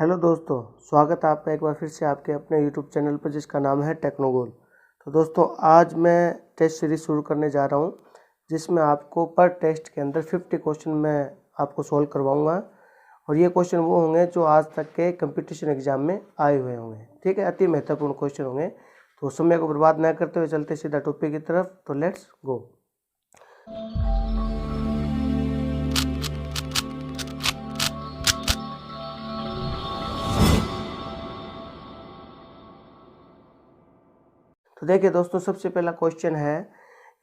Hello दोस्तों, स्वागत है आपका एक बार फिर से आपके अपने यूट्यूब चैनल पर जिसका नाम है टेक्नोगोल। तो दोस्तों, आज मैं टेस्ट सीरीज शुरू करने जा रहा हूं जिसमें आपको पर टेस्ट के अंदर 50 क्वेश्चन मैं आपको सॉल्व करवाऊंगा। और ये क्वेश्चन वो होंगे जो आज तक के कंपटीशन एग्जाम में आए हुए होंगे। ठीक है, अति महत्वपूर्ण क्वेश्चन होंगे। तो समय को बर्बाद न करते हुए चलते सीधा टॉपिक की तरफ। तो लेट्स गो। तो देखिए दोस्तों, सबसे पहला क्वेश्चन है,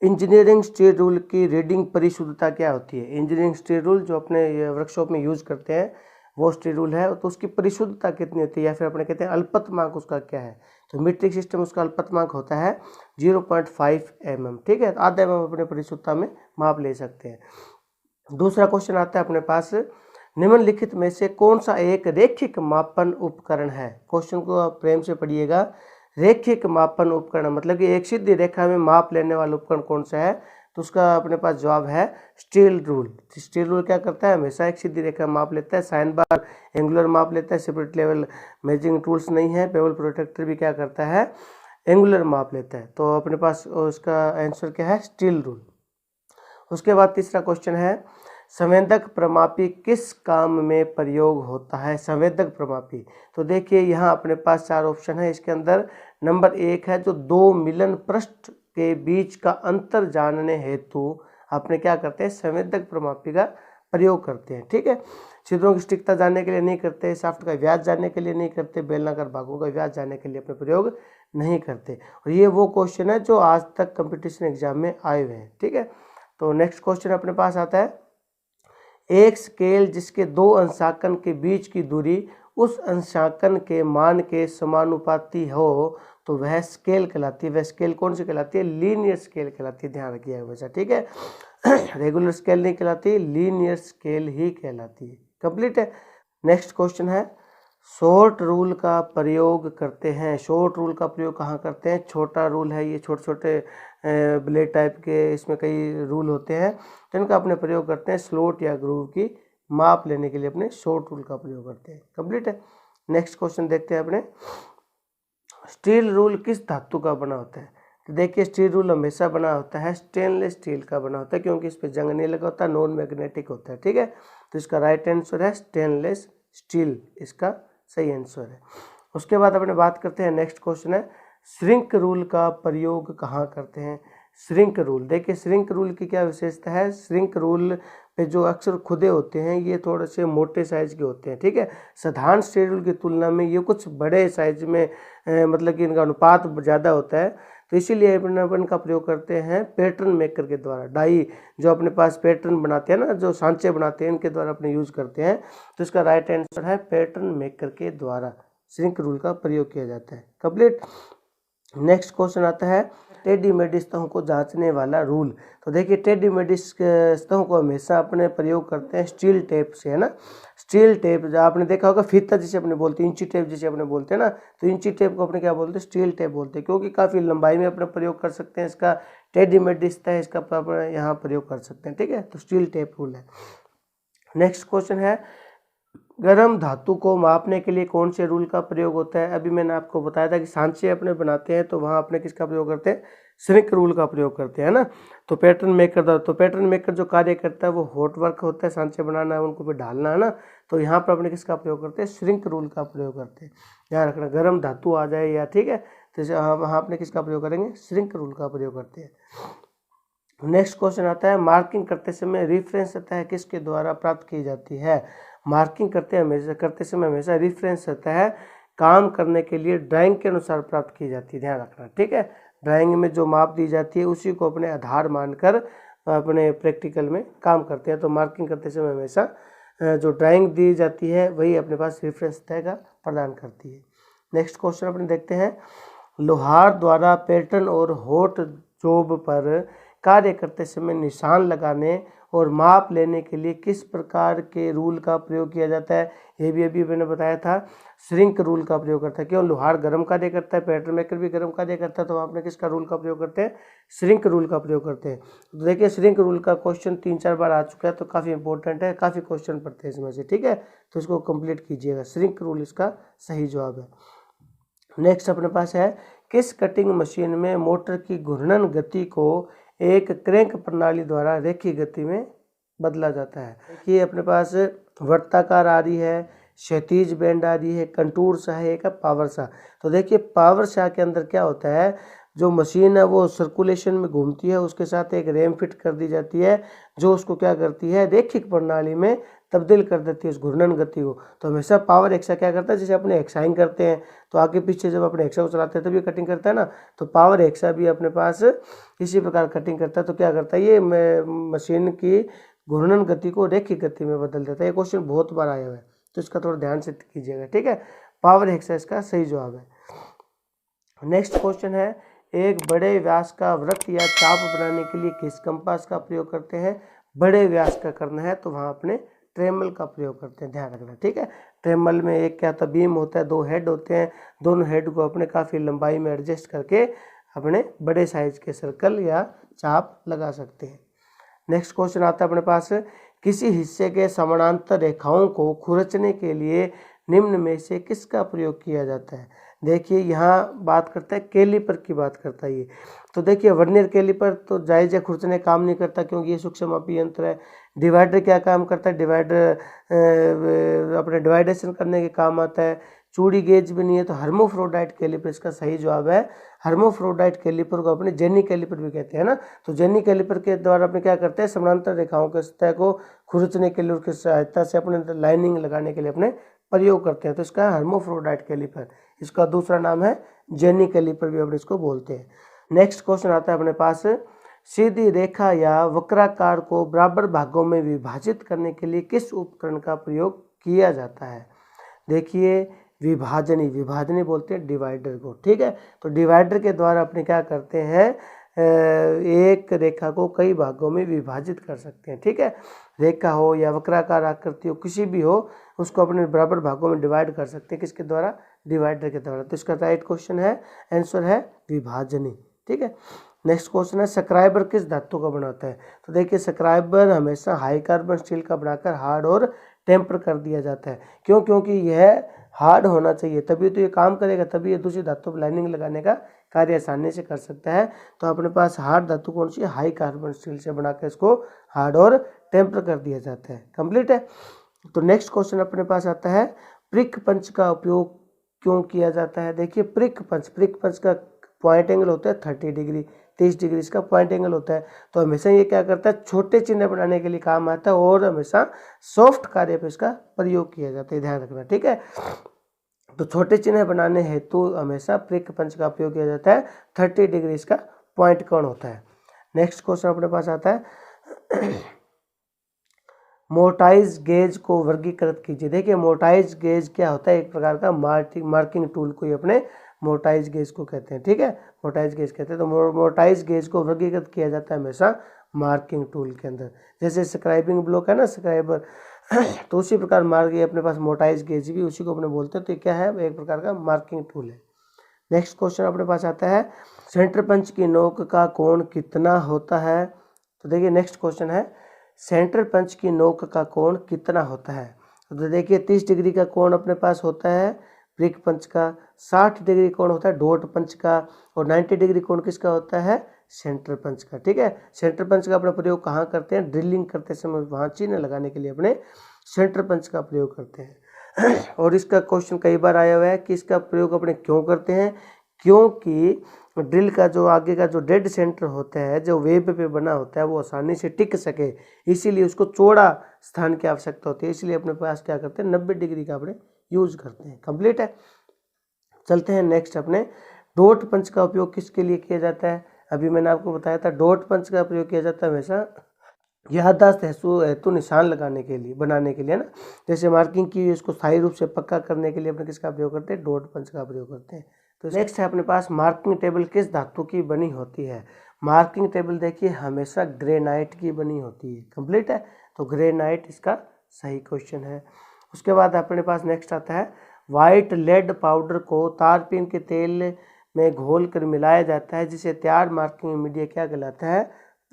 इंजीनियरिंग स्टील रूल की रीडिंग परिशुद्धता क्या होती है। इंजीनियरिंग स्टील रूल जो अपने वर्कशॉप में यूज करते हैं वो स्टील रूल है, तो उसकी परिशुद्धता कितनी होती है, या फिर अपने कहते हैं अल्पतमांक उसका क्या है। तो मीट्रिक सिस्टम उसका अल्पतमांक होता है 0.5 mm। ठीक है, आधा mm अपने परिशुद्धता में माप ले सकते हैं। दूसरा क्वेश्चन आता है अपने पास, निम्नलिखित में से कौन सा एक रैखिक मापन उपकरण है। क्वेश्चन को आप प्रेम से पढ़िएगा। रैखिक मापन उपकरण मतलब कि एक सीधी रेखा में माप लेने वाला उपकरण कौन सा है। तो उसका अपने पास जवाब है स्टील रूल। स्टील रूल क्या करता है, हमेशा एक सीधी रेखा माप लेता है। साइन बार एंगुलर माप लेता है। सेपरेट लेवल मेजरिंग टूल्स नहीं है। पेबल प्रोटेक्टर भी क्या करता है, एंगुलर माप लेता है। तो अपने पास उसका आंसर क्या है, स्टील रूल। उसके बाद तीसरा क्वेश्चन है, संवेदक प्रमापी किस काम में प्रयोग होता है। संवेदक प्रमापी, तो देखिए यहाँ अपने पास चार ऑप्शन है। इसके अंदर नंबर 1 है, जो दो मिलन पृष्ठ के बीच का अंतर जानने हेतु अपने क्या करते हैं, संवेदक प्रमापी का प्रयोग करते हैं। ठीक है, छिद्रों की सटीकता जानने के लिए नहीं करते, शाफ्ट का व्यास जानने के लिए नहीं करते, बेलनाकार भागों का व्यास जानने के लिए अपने प्रयोग नहीं करते। और ये वो क्वेश्चन है जो आज तक कंपटीशन एग्जाम में आए हुए हैं। ठीक है, तो नेक्स्ट क्वेश्चन अपने पास आता है, एक स्केल जिसके दो अंशांकन के बीच की दूरी उस अंशांकन के मान के समानुपाती हो तो वह स्केल कहलाती है। वह स्केल कौन सी कहलाती है, लीनियर स्केल कहलाती है। ध्यान रखिएगा हमेशा। ठीक है, रेगुलर स्केल नहीं कहलाती, लीनियर स्केल ही कहलाती है। कंप्लीट है। नेक्स्ट क्वेश्चन है, शॉर्ट रूल का प्रयोग करते हैं। शॉर्ट रूल का प्रयोग कहाँ करते हैं, छोटा रूल है ये, छोटे छोटे ब्लेड टाइप के इसमें कई रूल होते हैं, तो इनका अपने प्रयोग करते हैं स्लोट या ग्रूव की माप लेने के लिए अपने शॉर्ट रूल का प्रयोग करते हैं। कंप्लीट है। नेक्स्ट क्वेश्चन देखते हैं अपने, स्टील रूल किस धातु का बना होता है। तो देखिए, स्टील रूल हमेशा बना होता है स्टेनलेस स्टील का बना होता है, क्योंकि इस पर जंग नहीं लगा होता, नॉन मैग्नेटिक होता है। ठीक है, तो इसका राइट आंसर है स्टेनलेस स्टील, इसका सही आंसर है। उसके बाद अपने बात करते हैं, नेक्स्ट क्वेश्चन है, श्रिंक रूल का प्रयोग कहाँ करते हैं। श्रिंक रूल, देखिए श्रिंक रूल की क्या विशेषता है। श्रिंक रूल पे जो अक्षर खुदे होते हैं ये थोड़े से मोटे साइज के होते हैं। ठीक है, साधारण स्टील रूल की तुलना में ये कुछ बड़े साइज में मतलब कि इनका अनुपात ज़्यादा होता है। तो इसीलिए अपन का प्रयोग करते हैं पैटर्न मेकर के द्वारा। डाई जो अपने पास पैटर्न बनाते हैं ना, जो सांचे बनाते हैं, इनके द्वारा अपने यूज करते हैं। तो इसका राइट आंसर है पैटर्न मेकर के द्वारा श्रिंक रूल का प्रयोग किया जाता है। कंप्लीट। नेक्स्ट क्वेश्चन आता है, टेढ़ी मेढ़ी सतहों को जांचने वाला रूल। तो देखिए, टेढ़ी मेढ़ी सतहों को हमेशा अपने प्रयोग करते हैं स्टील टेप से, है ना। स्टील टेप जो आपने देखा होगा, फीता जिसे अपने बोलते हैं, इंची टेप जिसे अपने बोलते हैं ना, तो इंची टेप को अपने क्या बोलते हैं, स्टील टेप बोलते हैं, क्योंकि काफ़ी लंबाई में अपने प्रयोग कर सकते हैं। इसका टेढ़ी मेढ़ी सतह है, इसका अपने यहाँ प्रयोग कर सकते हैं। ठीक है, तो स्टील टेप रूल है। नेक्स्ट क्वेश्चन है, गर्म धातु को मापने के लिए कौन से रूल का प्रयोग होता है। अभी मैंने आपको बताया था कि सांचे अपने बनाते हैं तो वहाँ अपने किसका प्रयोग करते हैं, श्रिंक रूल का प्रयोग करते हैं ना। तो पैटर्न मेकर जो कार्य करता है वो हॉट वर्क होता है, सांचे बनाना है, उनको पे डालना है ना। तो यहाँ पर अपने किसका प्रयोग करते हैं, श्रिंक रूल का प्रयोग करते हैं। ध्यान रखना, गर्म धातु आ जाए या, ठीक है, तो वहाँ अपने किसका प्रयोग करेंगे, श्रिंक रूल का प्रयोग करते हैं। नेक्स्ट क्वेश्चन आता है, मार्किंग करते समय रेफरेंस सतह किसके द्वारा प्राप्त की जाती है। मार्किंग करते समय हमेशा रेफरेंस सतह है काम करने के लिए ड्राइंग के अनुसार प्राप्त की जाती है। ध्यान रखना। ठीक है, ड्राइंग में जो माप दी जाती है उसी को अपने आधार मानकर अपने प्रैक्टिकल में काम करते हैं। तो मार्किंग करते समय हमेशा जो ड्राइंग दी जाती है वही अपने पास रेफरेंस सतह का प्रदान करती है। नेक्स्ट क्वेश्चन अपने देखते हैं, लोहार द्वारा पैटर्न और हॉट जॉब पर कार्य करते समय निशान लगाने और माप लेने के लिए किस प्रकार के रूल का प्रयोग किया जाता है, ये भी अभी मैंने बताया था, श्रिंक रूल का प्रयोग करता है। क्यों, लोहार गर्म कार्य करता है, पैटर्न मेकर भी गर्म कार्य करता है, तो वहाँ अपने किसका रूल का प्रयोग करते हैं, श्रिंक रूल का प्रयोग करते हैं। तो देखिए श्रिंक रूल का क्वेश्चन 3-4 बार आ चुका है, तो काफ़ी इंपॉर्टेंट है, काफ़ी क्वेश्चन पढ़ते हैं इसमें से, ठीक है, तो इसको कंप्लीट कीजिएगा। श्रिंक रूल इसका सही जवाब है। नेक्स्ट अपने पास है, किस कटिंग मशीन में मोटर की घूर्णन गति को एक क्रैंक प्रणाली द्वारा रेखीय गति में बदला जाता है। देखिए अपने पास वृत्ताकार आ रही है, क्षैतिज बैंड आ रही है, कंटूर सा है, एक है पावर सा। तो देखिए पावर सा के अंदर क्या होता है, जो मशीन है वो सर्कुलेशन में घूमती है, उसके साथ एक रैम फिट कर दी जाती है जो उसको क्या करती है, रेखिक प्रणाली में तब्दील कर देती है उस घूर्णन गति को। तो हमेशा पावर एक्सा क्या करता है, जैसे अपने एक्साइंग करते हैं तो आगे पीछे जब अपने एक्सा को चलाते हैं तभी कटिंग करता है ना, तो पावर एक्सा भी अपने पास इसी प्रकार कटिंग करता है। तो क्या करता है, ये मशीन की घूर्णन गति को रेखिक गति में बदल देता है। ये क्वेश्चन बहुत बार आया हुआ है, तो इसका थोड़ा ध्यान से कीजिएगा, ठीक है। पावर एक्सा इसका सही जवाब है। नेक्स्ट क्वेश्चन है, एक बड़े व्यास का वृत्त या चाप बनाने के लिए किस कंपास का प्रयोग करते हैं। बड़े व्यास का करना है तो वहाँ अपने ट्रेमल का प्रयोग करते हैं, ध्यान रखना, ठीक है। ट्रेमल में एक क्या होता है, बीम होता है, 2 हेड होते हैं, दोनों हेड को अपने काफ़ी लंबाई में एडजस्ट करके अपने बड़े साइज के सर्कल या चाप लगा सकते हैं। नेक्स्ट क्वेश्चन आता है अपने पास, किसी हिस्से के समानांतर रेखाओं को खुरचने के लिए निम्न में से किसका प्रयोग किया जाता है। देखिए यहाँ बात करता है कैलिपर की बात करता है ये। तो देखिए वर्नियर कैलिपर तो जायज़ है, खुरचने काम नहीं करता क्योंकि ये सूक्ष्म मापी यंत्र है। डिवाइडर क्या काम करता है, डिवाइडर अपने डिवाइडेशन करने के काम आता है। चूड़ी गेज भी नहीं है, तो हर्मोफ्रोडाइट कैलिपर इसका सही जवाब है। हर्मोफ्रोडाइट कैलिपर को अपने जेनी कैलिपर भी कहते हैं ना, तो जेनी कैलिपर के द्वारा अपने क्या करते हैं, समानांतर रेखाओं के सतह को खुरचने के लिए उसकी सहायता से अपने लाइनिंग लगाने के लिए अपने प्रयोग करते हैं। तो इसका हर्मोफ्रोडाइट कैलिपर, इसका दूसरा नाम है जेनी कैलिपर भी अपने इसको बोलते हैं। नेक्स्ट क्वेश्चन आता है अपने पास, सीधी रेखा या वक्राकार को बराबर भागों में विभाजित करने के लिए किस उपकरण का प्रयोग किया जाता है। देखिए विभाजनी बोलते हैं डिवाइडर को, ठीक है। तो डिवाइडर के द्वारा अपने क्या करते हैं, एक रेखा को कई भागों में विभाजित कर सकते हैं, ठीक है। रेखा हो या वक्राकार आकृति हो, किसी भी हो, उसको अपने बराबर भागों में डिवाइड कर सकते हैं, किसके द्वारा, डिवाइडर के द्वारा। तो इसका राइट क्वेश्चन है, आंसर है विभाजनी, ठीक है। नेक्स्ट क्वेश्चन है, स्क्राइबर किस धातु का बनाता है। तो देखिए स्क्राइबर हमेशा हाई कार्बन स्टील का बनाकर हार्ड और टेम्पर कर दिया जाता है। क्यों, क्योंकि यह हार्ड होना चाहिए, तभी तो ये काम करेगा, तभी ये दूसरी धातु पर लाइनिंग लगाने का कार्य आसानी से कर सकता है। तो अपने पास हार्ड धातु कौन सी है, हाई कार्बन स्टील से बनाकर इसको हार्ड और टेम्पर कर दिया जाता है। कंप्लीट है। तो नेक्स्ट क्वेश्चन अपने पास आता है, प्रिक पंच का उपयोग क्यों किया जाता है। देखिए प्रिक पंच का पॉइंट एंगल होता है 30 डिग्री, 30 डिग्री इसका पॉइंट एंगल होता है। तो हमेशा ये क्या करता है, छोटे चिन्ह बनाने के लिए काम आता है और हमेशा सॉफ्ट कार्य पे इसका प्रयोग किया जाता है, ध्यान रखना, ठीक है। तो छोटे चिन्ह बनाने हेतु हमेशा प्रिक पंच का उपयोग किया जाता है। 30 डिग्री इसका पॉइंट कोण होता है। नेक्स्ट क्वेश्चन अपने पास आता है, मोटाइज गेज को वर्गीकृत कीजिए। देखिए मोटाइज गेज क्या होता है, एक प्रकार का मार्किंग टूल को ही अपने मोटाइज गेज को कहते हैं, ठीक है, मोटाइज गेज कहते हैं। तो मोटाइज गेज को वर्गीकृत किया जाता है हमेशा मार्किंग टूल के अंदर, जैसे स्क्राइबिंग ब्लॉक है ना, स्क्राइबर तो उसी प्रकार मार्क, ये अपने पास मोटाइज गेज भी उसी को अपने बोलते हैं। तो ये क्या है, एक प्रकार का मार्किंग टूल है। नेक्स्ट क्वेश्चन अपने पास आता है, सेंटर पंच की नोक का कोण कितना होता है। तो देखिए नेक्स्ट क्वेश्चन है, सेंटर पंच की नोक का कोण कितना होता है। तो देखिए 30 डिग्री का कोण अपने पास होता है प्रिक पंच का, 60 डिग्री कोण होता है डॉट पंच का, और 90 डिग्री कोण किसका होता है, सेंटर पंच का, ठीक है। सेंटर पंच का अपना प्रयोग कहाँ करते हैं, ड्रिलिंग करते समय वहाँ चिन्ह लगाने के लिए अपने सेंटर पंच का प्रयोग करते हैं। और इसका क्वेश्चन कई बार आया हुआ है कि इसका प्रयोग अपने क्यों करते हैं, क्योंकि ड्रिल का जो आगे का जो डेड सेंटर होता है, जो वेब पे बना होता है, वो आसानी से टिक सके, इसीलिए उसको चौड़ा स्थान की आवश्यकता होती है। इसलिए अपने पास क्या करते हैं, 90 डिग्री का अपने यूज करते हैं। कंप्लीट है। चलते हैं नेक्स्ट अपने, डॉट पंच का उपयोग किसके लिए किया जाता है। अभी मैंने आपको बताया था डॉट पंच का प्रयोग किया जाता है हमेशा याददाश्त हेतु निशान लगाने के लिए, बनाने के लिए ना, जैसे मार्किंग की इसको स्थायी रूप से पक्का करने के लिए अपने किसका प्रयोग करते हैं, डॉट पंच का प्रयोग करते हैं। तो नेक्स्ट है अपने पास, मार्किंग टेबल किस धातु की बनी होती है। मार्किंग टेबल देखिए हमेशा ग्रेनाइट की बनी होती है। कंप्लीट है, तो ग्रेनाइट इसका सही क्वेश्चन है। उसके बाद अपने पास नेक्स्ट आता है, वाइट लेड पाउडर को तारपीन के तेल में घोल कर मिलाया जाता है जिसे तैयार मार्किंग मीडिया क्या कहलाता है?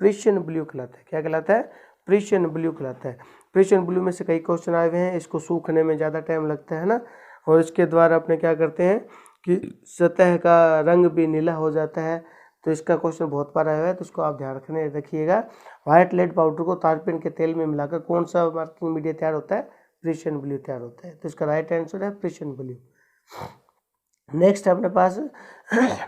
प्रिशियन ब्लू कहलाता है। क्या कहलाता है? प्रिशियन ब्लू कहलाता है। प्रिशियन ब्लू में से कई क्वेश्चन आए हुए हैं, इसको सूखने में ज़्यादा टाइम लगता है ना, और इसके द्वारा अपने क्या करते हैं कि सतह का रंग भी नीला हो जाता है। तो इसका क्वेश्चन बहुत बार आया हुआ है, तो इसको आप ध्यान रखिएगा। व्हाइट लेड पाउडर को तारपीन के तेल में मिलाकर कौन सा मार्किंग मीडिया तैयार होता है? प्रिशियन ब्लू तैयार होता है। तो इसका राइट आंसर है प्रिशियन ब्लू। नेक्स्ट अपने पास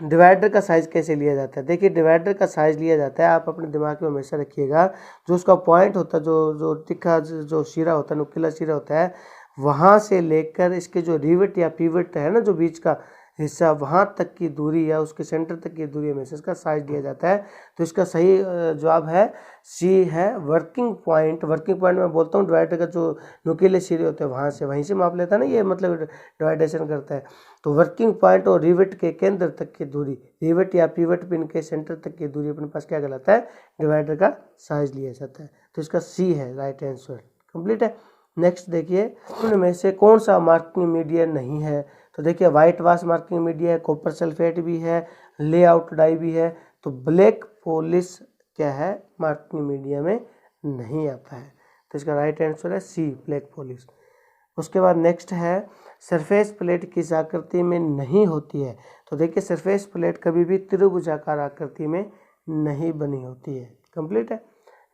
डिवाइडर का साइज कैसे लिया जाता है। देखिए डिवाइडर का साइज लिया जाता है, आप अपने दिमाग में हमेशा रखिएगा, जो उसका पॉइंट होता है, जो तिखा जो सिरा होता है, नुकीला सिरा होता है, वहाँ से लेकर इसके जो रिवेट या पिवट है ना, जो बीच का हिस्सा, वहाँ तक की दूरी या उसके सेंटर तक की दूरी में से इसका साइज लिया जाता है। तो इसका सही जवाब है सी है वर्किंग पॉइंट। वर्किंग पॉइंट में बोलता हूँ डिवाइडर का जो नुकीले सिरे होते हैं वहाँ से वहीं से माप लेता है ना, ये मतलब डिवाइडेशन करता है। तो वर्किंग पॉइंट और रिवेट के केंद्र तक की दूरी, रिवेट या पिवट पिन के सेंटर तक की दूरी अपने पास क्या कहलाता है? डिवाइडर का साइज लिया जाता है। तो इसका सी है राइट आंसर। कंप्लीट है। नेक्स्ट देखिए, उनमें से कौन सा मार्किंग मीडिया नहीं है? तो देखिए व्हाइट वाश मार्किंग मीडिया है, कॉपर सल्फेट भी है, लेआउट डाई भी है। तो ब्लैक पॉलिश क्या है? मार्किंग मीडिया में नहीं आता है। तो इसका राइट आंसर है सी ब्लैक पॉलिश। उसके बाद नेक्स्ट है, सरफेस प्लेट किस आकृति में नहीं होती है? तो देखिए सरफेस प्लेट कभी भी त्रिभुजाकार आकृति में नहीं बनी होती है। कंप्लीट है।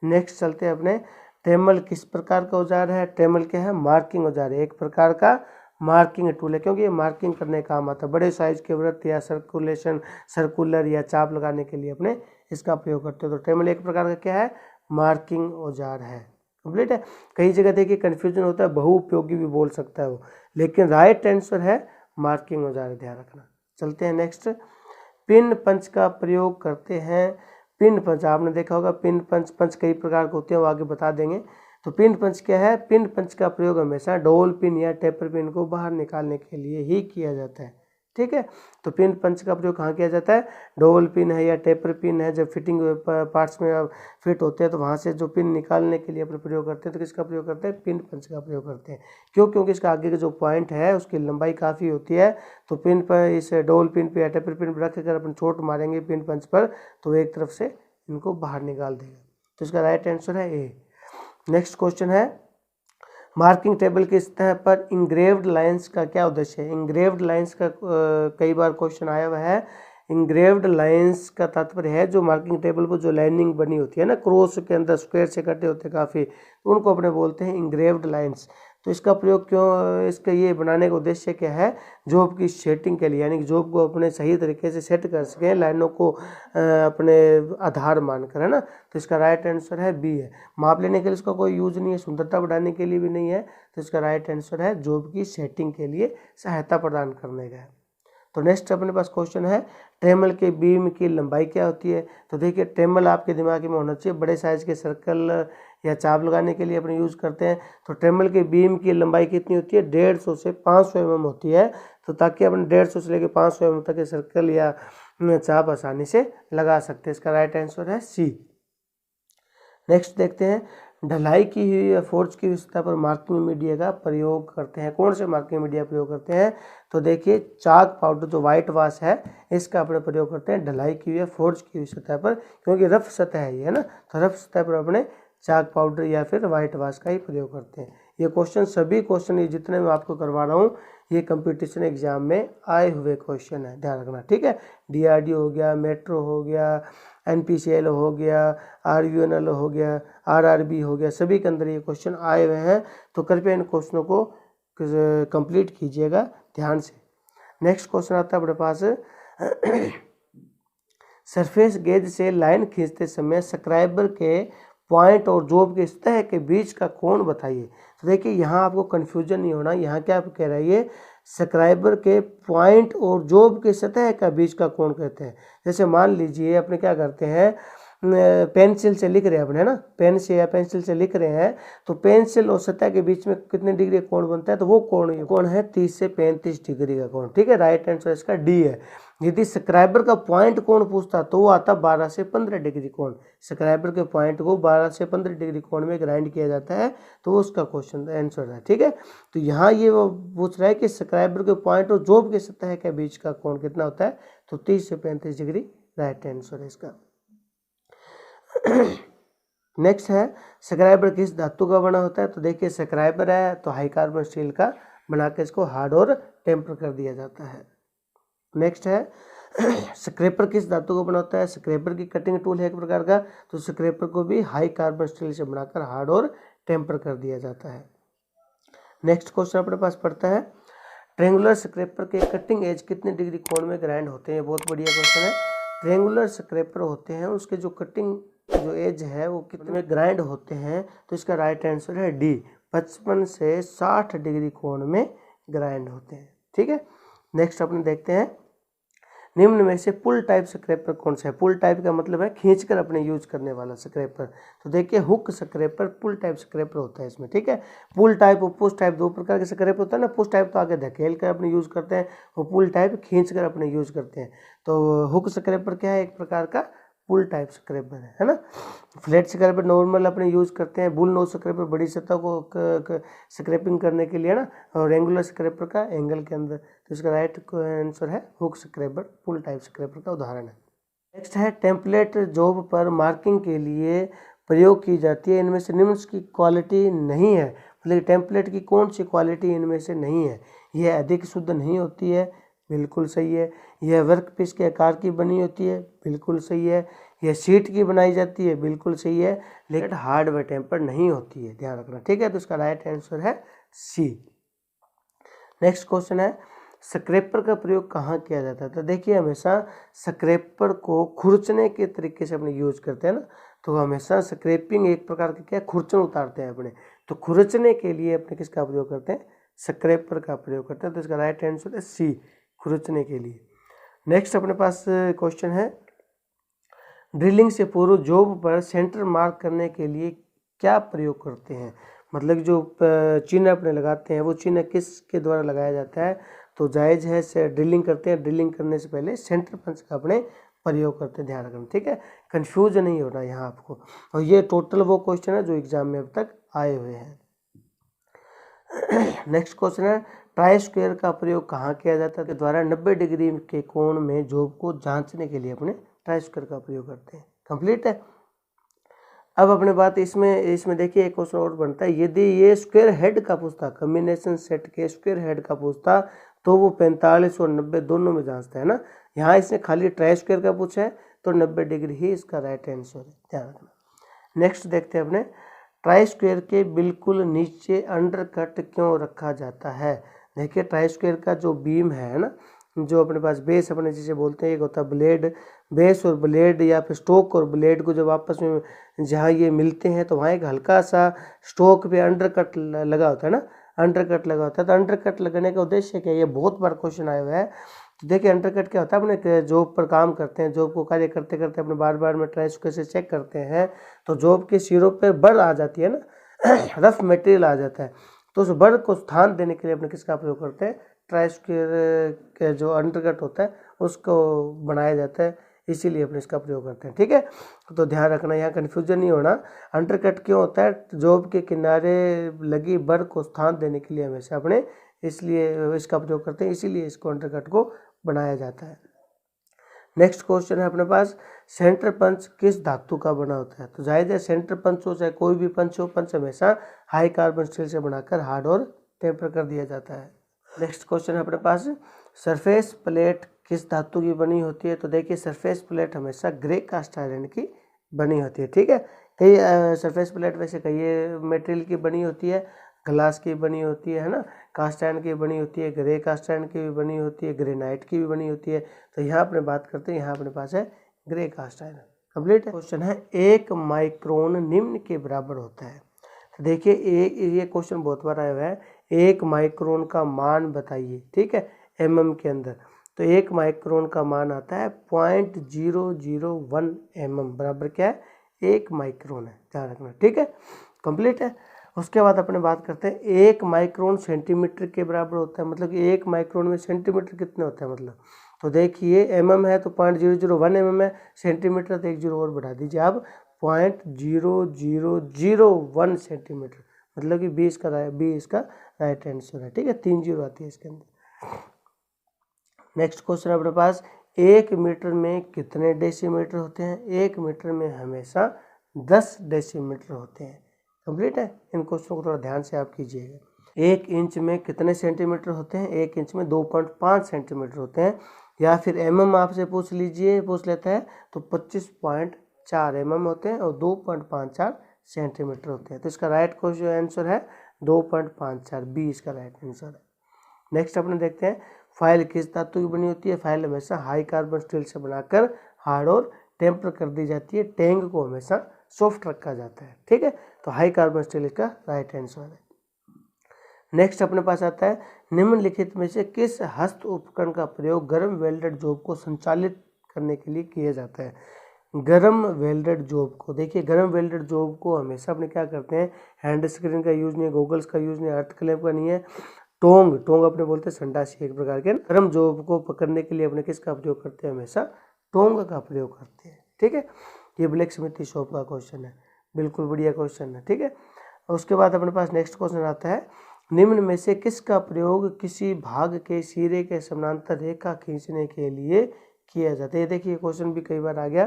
नेक्स्ट चलते हैं अपने, ट्रेमल किस प्रकार का औजार है? ट्रेमल क्या है? मार्किंग औजार है, एक प्रकार का मार्किंग टूल है, क्योंकि ये मार्किंग करने का काम आता है। बड़े साइज के वृत्त या सर्कुलर या चाप लगाने के लिए अपने इसका प्रयोग करते हैं। तो ट्रेमल एक प्रकार का क्या है? मार्किंग औजार है। कंप्लीट है। कई जगह देखिए कन्फ्यूजन होता है, बहुउपयोगी भी बोल सकता है वो, लेकिन राइट आंसर है मार्किंग औजार, ध्यान रखना। चलते हैं नेक्स्ट, पिन पंच का प्रयोग करते हैं। पिन पंच आपने देखा होगा, पिन पंच कई प्रकार के होते हैं, वो आगे बता देंगे। तो पिन पंच क्या है? पिन पंच का प्रयोग हमेशा डोल पिन या टेपर पिन को बाहर निकालने के लिए ही किया जाता है। ठीक है, तो पिन पंच का प्रयोग कहाँ किया जाता है? डोल पिन है या टेपर पिन है, जब फिटिंग पार्ट्स में फिट होते हैं तो वहाँ से जो पिन निकालने के लिए अपने प्रयोग करते हैं, तो किसका प्रयोग करते हैं? पिन पंच का प्रयोग करते हैं। क्यों? क्योंकि इसका आगे का जो पॉइंट है उसकी लंबाई काफ़ी होती है। तो पिन पर, इस डोल पिन पर या टेपर पिन पर रख कर अपन चोट मारेंगे पिन पंच पर, तो एक तरफ से इनको बाहर निकाल देगा। तो इसका राइट आंसर है ए। नेक्स्ट क्वेश्चन है, मार्किंग टेबल की सतह पर इंग्रेव्ड लाइंस का क्या उद्देश्य है? इंग्रेव्ड लाइंस का कई बार क्वेश्चन आया हुआ है। इंग्रेव्ड लाइंस का तात्पर्य है जो मार्किंग टेबल पर जो लाइनिंग बनी होती है ना, क्रॉस के अंदर स्क्वायर से कटे होते हैं काफ़ी, उनको अपने बोलते हैं इंग्रेव्ड लाइंस। तो इसका प्रयोग क्यों, इसका ये बनाने का उद्देश्य क्या है? जॉब की सेटिंग के लिए, यानी कि जॉब को अपने सही तरीके से सेट कर सकें, लाइनों को अपने आधार मानकर, है ना। तो इसका राइट आंसर है बी है। माप लेने के लिए इसका कोई यूज नहीं है, सुंदरता बढ़ाने के लिए भी नहीं है। तो इसका राइट आंसर है जॉब की सेटिंग के लिए सहायता प्रदान करने का है। तो नेक्स्ट अपने पास क्वेश्चन है, ट्रेमल के बीम की लंबाई क्या होती है? तो देखिए ट्रेमल आपके दिमाग में होना चाहिए, बड़े साइज के सर्कल या चाप लगाने के लिए अपने यूज़ करते हैं। तो ट्रेमल के बीम की लंबाई कितनी होती है? 150 से 500 mm होती है। तो ताकि अपन 150 से लेकर 500 mm तक के सर्कल या चाप आसानी से लगा सकते हैं। इसका राइट आंसर है सी। नेक्स्ट देखते हैं, ढलाई की हुई या फोर्ज की सतह पर मार्किंग मीडिया का प्रयोग करते हैं। कौन से मार्किंग मीडिया प्रयोग करते हैं? तो देखिए चाक पाउडर जो व्हाइट वाश है, इसका अपने प्रयोग करते हैं ढलाई की हुई या फोर्ज की हुई सतह पर, क्योंकि रफ सतह है ये, है ना। तो रफ सतह पर अपने चाक पाउडर या फिर व्हाइट वाश का ही प्रयोग करते हैं। ये क्वेश्चन, सभी क्वेश्चन ये जितने मैं आपको करवा रहा हूँ, ये कंपटीशन एग्जाम में आए हुए क्वेश्चन है, ध्यान रखना। ठीक है, DRDO हो गया, मेट्रो हो गया, NPCL हो गया, RUNL हो गया, RRB हो गया, सभी के अंदर ये क्वेश्चन आए हुए हैं। तो कृपया इन क्वेश्चनों को कंप्लीट कीजिएगा ध्यान से। नेक्स्ट क्वेश्चन आता है अपने पास, सरफेस गेज से लाइन खींचते समय स्क्राइबर के पॉइंट और जॉब के सतह के बीच का कोण बताइए। तो देखिए यहाँ आपको कन्फ्यूजन नहीं होना, यहाँ क्या कह रहा है ये, स्क्राइबर के पॉइंट और जॉब के सतह का बीच का कोण कहते हैं। जैसे मान लीजिए अपने क्या करते हैं, पेंसिल से लिख रहे हैं अपने, है ना, पेन से या पेंसिल से लिख रहे हैं, तो पेंसिल और सतह के बीच में कितने डिग्री कोण बनता है? तो वो कोण है 30 से 35 डिग्री का कोण। ठीक है, राइट आंसर इसका डी है। यदि सब्सक्राइबर का पॉइंट कोण पूछता तो वो आता 12 से 15 डिग्री कोण। सब्सक्राइबर के पॉइंट को 12 से 15 डिग्री कोण में ग्राइंड किया जाता है, तो वो उसका क्वेश्चन आंसर है। ठीक है, तो यहाँ ये वो पूछ रहा है कि सब्सक्राइबर के पॉइंट और जॉब के सतह के बीच का कोण कितना होता है, तो 30 से 35 डिग्री राइट आंसर है इसका। नेक्स्ट है सब्सक्राइबर किस धातु का बना होता है, तो देखिए सब्सक्राइबर है तो हाई कार्बन स्टील का बना के इसको हार्ड और टेम्पर कर दिया जाता है। नेक्स्ट है स्क्रैपर किस धातु का बना होता है, स्क्रैपर की कटिंग टूल है एक प्रकार का, तो स्क्रैपर को भी हाई कार्बन स्टील से बनाकर हार्ड और टेम्पर कर दिया जाता है। नेक्स्ट क्वेश्चन अपने पास पड़ता है ट्रेंगुलर स्क्रैपर के कटिंग एज कितने डिग्री कोण में ग्राइंड होते हैं। बहुत बढ़िया क्वेश्चन है। ट्रेंगुलर स्क्रैपर होते हैं उसके जो कटिंग जो एज है वो कितने में ग्राइंड होते हैं, तो इसका राइट आंसर है डी, 55 से 60 डिग्री कोण में ग्राइंड होते हैं। ठीक है, नेक्स्ट अपने देखते हैं निम्न में से पुल टाइप स्क्रैपर कौन सा है। पुल टाइप का मतलब है खींचकर अपने यूज करने वाला स्क्रैपर। तो देखिए हुक स्क्रैपर पुल टाइप स्क्रैपर होता है इसमें। ठीक है, पुल टाइप और पुश टाइप दो प्रकार के स्क्रैपर होता है ना। पुश टाइप तो आगे धकेल कर अपने यूज करते हैं, वो पुल टाइप खींच कर अपने यूज करते हैं। तो हुक स्क्रैपर क्या है, एक प्रकार का पुल टाइप स्क्रैपर है ना। फ्लैट स्क्रैपर नॉर्मल अपने यूज करते हैं, बुल नोज स्क्रैपर बड़ी सतह को स्क्रैपिंग करने के लिए ना, और रेंगुलर स्क्रैपर का एंगल के अंदर। तो इसका राइट आंसर है हुक स्क्रैपर, पुल टाइप स्क्रैपर का उदाहरण है। नेक्स्ट है टेम्पलेट जॉब पर मार्किंग के लिए प्रयोग की जाती है, इनमें से निम्न की क्वालिटी नहीं है। मतलब टेम्पलेट की कौन सी क्वालिटी इनमें से नहीं है। यह अधिक शुद्ध नहीं होती है, बिल्कुल सही है। यह वर्कपीस के आकार की बनी होती है, बिल्कुल सही है। यह शीट की बनाई जाती है, बिल्कुल सही है। लेकिन हार्ड व टेम्पर नहीं होती है, ध्यान रखना। ठीक है, तो इसका राइट आंसर है सी। नेक्स्ट क्वेश्चन है स्क्रैपर का प्रयोग कहाँ किया जाता है। तो देखिए हमेशा स्क्रैपर को खुरचने के तरीके से अपने यूज करते हैं ना, तो हमेशा स्क्रैपिंग एक प्रकार की क्या खुरचन उतारते हैं अपने, तो खुरचने के लिए अपने किसका प्रयोग करते हैं, स्क्रैपर का प्रयोग करते हैं। तो इसका राइट आंसर है सी, खुरचने के लिए। नेक्स्ट अपने पास क्वेश्चन है ड्रिलिंग से पूर्व जॉब पर सेंटर मार्क करने के लिए क्या प्रयोग करते हैं। मतलब जो चिन्ह अपने लगाते हैं वो चिन्ह किसके द्वारा लगाया जाता है, तो जायज़ है से ड्रिलिंग करते हैं, ड्रिलिंग करने से पहले सेंटर पंच का अपने प्रयोग करते हैं, ध्यान रखना। ठीक है, कंफ्यूज नहीं होना यहाँ आपको। और ये टोटल वो क्वेश्चन है जो एग्जाम में अब तक आए हुए हैं। नेक्स्ट क्वेश्चन है ट्राई स्क्वायर का प्रयोग कहाँ किया जाता है, द्वारा 90 डिग्री के कोण में जॉब को जांचने के लिए अपने ट्राई स्क्वायर का प्रयोग करते हैं। कंप्लीट है। अब अपने बात इसमें देखिए एक क्वेश्चन और बनता है, यदि ये स्क्वायर हेड का पूछता, कॉम्बिनेशन सेट के स्क्वायर हेड का पूछता तो वो 45 और 90 दोनों में जांचता है ना। यहाँ इसने खाली ट्राई स्क्वायर का पूछा है तो 90 डिग्री ही इसका राइट आंसर है, ध्यान रखना। नेक्स्ट देखते हैं अपने ट्राई स्क्वायर के बिल्कुल नीचे अंडर कट क्यों रखा जाता है। देखिए ट्राई स्क्वायर का जो बीम है ना, जो अपने पास बेस अपने जिसे बोलते हैं, एक होता है ब्लेड, बेस और ब्लेड या फिर स्टोक और ब्लेड को जब आपस में जहाँ ये मिलते हैं तो वहाँ एक हल्का सा स्टोक पे अंडर कट लगा होता है ना, अंडर कट लगा होता है। तो अंडर कट लगाने का उद्देश्य क्या है, ये बहुत बार क्वेश्चन आया हुआ है। तो देखिए अंडर कट क्या होता है, अपने जॉब पर काम करते हैं, जॉब को कार्य करते करते अपने बार बार में ट्राई स्क्वायर से चेक करते हैं, तो जॉब के सिरों पर बर आ जाती है ना, रफ मटेरियल आ जाता है, तो उस बर को स्थान देने के लिए अपने किसका प्रयोग करते हैं, ट्राई स्क्वायर के जो अंडरकट होता है उसको बनाया जाता है, इसीलिए अपने इसका प्रयोग करते हैं। ठीक है, तो ध्यान रखना, यहाँ कन्फ्यूजन नहीं होना। अंडरकट क्यों होता है, जॉब के किनारे लगी बर को स्थान देने के लिए हमेशा अपने इसलिए इसका प्रयोग करते हैं, इसीलिए इसको अंडरकट को बनाया जाता है। नेक्स्ट क्वेश्चन है अपने पास सेंटर पंच किस धातु का बना होता है। तो जाहिर है सेंटर पंच हो चाहे कोई भी पंच हो, पंच हमेशा हाई कार्बन स्टील से बनाकर हार्ड और टेम्पर कर दिया जाता है। नेक्स्ट क्वेश्चन है अपने पास सरफेस प्लेट किस धातु की बनी होती है। तो देखिए सरफेस प्लेट हमेशा ग्रे कास्ट आयरन की बनी होती है। ठीक है, कई सरफेस प्लेट वैसे कई मटेरियल की बनी होती है, ग्लास की बनी होती है ना, कास्ट आयरन की बनी होती है, ग्रे कास्ट आयरन की भी बनी होती है, ग्रेनाइट की भी बनी होती है। तो यहाँ अपने बात करते हैं, यहाँ अपने पास है ग्रे कास्ट आयरन। कंप्लीट है। क्वेश्चन है 1 माइक्रोन निम्न के बराबर होता है। तो देखिए ये क्वेश्चन बहुत बार आया हुआ है, 1 माइक्रोन का मान बताइए। ठीक है, mm के अंदर, तो 1 माइक्रोन का मान आता है 0.001 mm, बराबर क्या है 1 माइक्रोन है, ध्यान रखना। ठीक है, कंप्लीट है। उसके बाद अपने बात करते हैं 1 माइक्रोन सेंटीमीटर के बराबर होता है। मतलब कि 1 माइक्रोन में सेंटीमीटर कितने होते हैं, मतलब तो देखिए mm है तो 0.001 mm है, सेंटीमीटर तो 1 0 और बढ़ा दीजिए आप 0.0001 सेंटीमीटर, मतलब कि 20 का राइट आंसर है। ठीक है, 3 जीरो आती है इसके अंदर। नेक्स्ट क्वेश्चन अपने पास, 1 मीटर में कितने डेसीमीटर होते हैं? 1 मीटर में हमेशा 10 डेसीमीटर होते हैं। कंप्लीट है, इन क्वेश्चनों को थोड़ा ध्यान से आप कीजिएगा। 1 इंच में कितने सेंटीमीटर होते हैं? 1 इंच में 2.5 सेंटीमीटर होते हैं, या फिर mm आपसे पूछ लेता है तो 25.4 mm होते हैं और 2.54 सेंटीमीटर होते हैं। तो इसका राइट क्वेश्चन आंसर है 2.54, बी इसका राइट आंसर है। नेक्स्ट अपने देखते हैं, फाइल किस धातु की बनी होती है? फाइल हमेशा हाई कार्बन स्टील से बनाकर हार्ड और टेम्पर कर दी जाती है। टैंक को हमेशा सॉफ्ट रखा जाता है। ठीक है, तो हाई कार्बन स्टील का राइट आंसर है। नेक्स्ट अपने पास आता है, निम्नलिखित में से किस हस्त उपकरण का प्रयोग गर्म वेल्डेड जॉब को संचालित करने के लिए किया जाता है? गर्म वेल्डेड जॉब को, देखिए गर्म वेल्डेड जॉब को हमेशा अपने क्या करते हैं, हैंड स्क्रीन का यूज नहीं है, गॉगल्स का यूज नहीं है, अर्थ क्लैंप का नहीं है, टोंग अपने बोलते हैं संडासी एक प्रकार के। गर्म जॉब को पकड़ने के लिए अपने किसका प्रयोग करते हैं? हमेशा टोंग का प्रयोग करते हैं। ठीक है, ये ब्लैक स्मिथी शॉप का क्वेश्चन है, बिल्कुल बढ़िया क्वेश्चन है। ठीक है, उसके बाद अपने पास नेक्स्ट क्वेश्चन आता है, निम्न में से किसका प्रयोग किसी भाग के सिरे के समानांतर रेखा खींचने के लिए किया जाता है? ये देखिए क्वेश्चन भी कई बार आ गया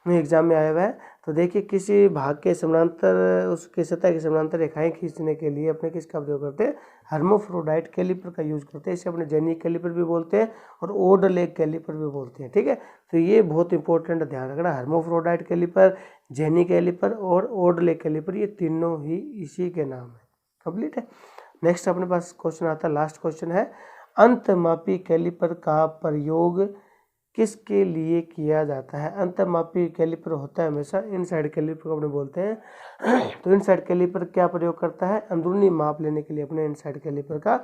एग्जाम में आया हुआ है। तो देखिए किसी भाग के समानांतर, उसके सतह के समानांतर रेखाएं खींचने के लिए अपने किसका प्रयोग करते हैं? हर्मोफ्रोडाइट कैलिपर का यूज करते हैं। इसे अपने जेनिक कैलिपर भी बोलते हैं और ओड लेग कैलिपर भी बोलते हैं। ठीक है, तो ये बहुत इंपॉर्टेंट ध्यान रखना, हर्मोफ्रोडाइट कैलिपर, जेनिक कैलिपर और ओड लेग कैलिपर, ये तीनों ही इसी के नाम है। कंप्लीट है। नेक्स्ट अपने पास क्वेश्चन आता है, लास्ट क्वेश्चन है, अंतमापी कैलिपर का प्रयोग किसके लिए किया जाता है? अंतमापी कैलिपर होता है हमेशा इनसाइड कैलिपर को अपने बोलते हैं। तो इनसाइड कैलिपर क्या प्रयोग करता है? अंदरूनी माप लेने के लिए अपने इनसाइड कैलिपर का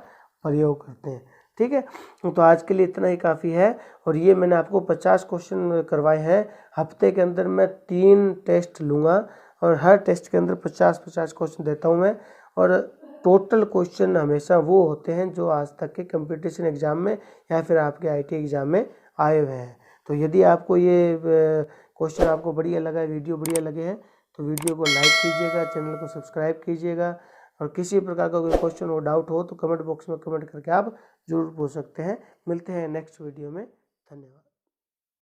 प्रयोग करते हैं। ठीक है, तो आज के लिए इतना ही काफ़ी है। और ये मैंने आपको 50 क्वेश्चन करवाए हैं। हफ्ते के अंदर मैं 3 टेस्ट लूँगा और हर टेस्ट के अंदर 50-50 क्वेश्चन देता हूँ मैं। और टोटल क्वेश्चन हमेशा वो होते हैं जो आज तक के कंपटीशन एग्जाम में या फिर आपके आईटी एग्जाम में आए हुए हैं। तो यदि आपको ये क्वेश्चन आपको बढ़िया लगा, वीडियो बढ़िया लगे हैं, तो वीडियो को लाइक कीजिएगा, चैनल को सब्सक्राइब कीजिएगा। और किसी प्रकार का कोई क्वेश्चन हो, डाउट हो तो कमेंट बॉक्स में कमेंट करके आप जरूर पूछ सकते हैं। मिलते हैं नेक्स्ट वीडियो में, धन्यवाद।